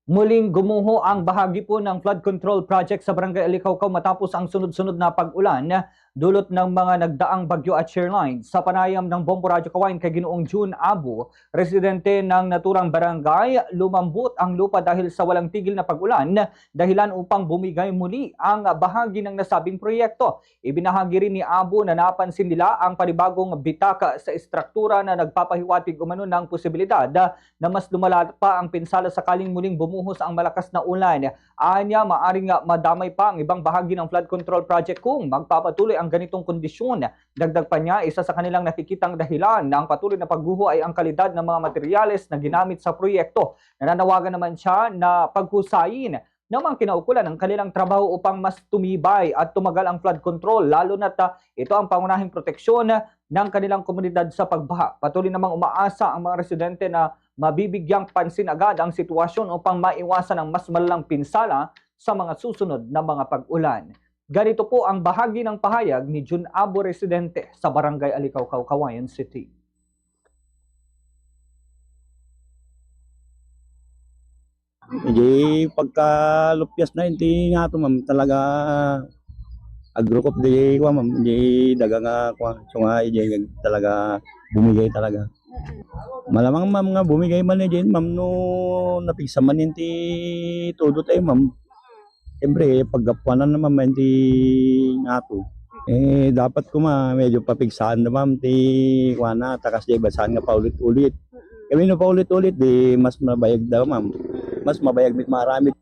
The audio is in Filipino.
Muling gumuho ang bahagi po ng flood control project sa Barangay Alicaucao matapos ang sunod-sunod na pag-ulan dulot ng mga nagdaang bagyo at shear line. Sa panayam ng Bombo Radyo Kawain kay Ginoong June Abu, residente ng naturang barangay, lumambot ang lupa dahil sa walang tigil na pag-ulan, dahilan upang bumigay muli ang bahagi ng nasabing proyekto. Ibinahagi rin ni Abu na napansin nila ang panibagong bitaka sa istruktura na nagpapahiwatig umano ng posibilidad na mas lumala pa ang pinsala sakaling muling bumuhos ang malakas na ulan. Anya, maaring madamay pa ang ibang bahagi ng flood control project kung magpapatuloy ang ganitong kondisyon. Dagdag pa niya, isa sa kanilang nakikitang dahilan ng patuloy na pagguho ay ang kalidad ng mga materyales na ginamit sa proyekto. Nananawagan naman siya na paghusayin ng mga kinaukulan ng kanilang trabaho upang mas tumibay at tumagal ang flood control, lalo na ito ang pangunahing proteksyon ng kanilang komunidad sa pagbaha. Patuloy namang umaasa ang mga residente na mabibigyang pansin agad ang sitwasyon upang maiwasan ang mas malalang pinsala sa mga susunod na mga pag-ulan. Ganito po ang bahagi ng pahayag ni June Abu, residente sa Barangay Alicaucao, Cauayan City. Hindi pagkalupyas na hindi nga ito ma'am talaga agrokop di ko ma'am hindi daga nga ko so nga hindi talaga bumigay talaga. Malamang ma'am nga bumigay man din ma'am no napisa man hindi todo tayo ma'am. Siyempre paggapuanan na ma'am hindi nga to. Dapat ko medyo papigsahan na ma'am ti kuana takas di basahan nga paulit-ulit. Kami no paulit-ulit di mas mabayag daw ma'am. Mas mabayag mit marami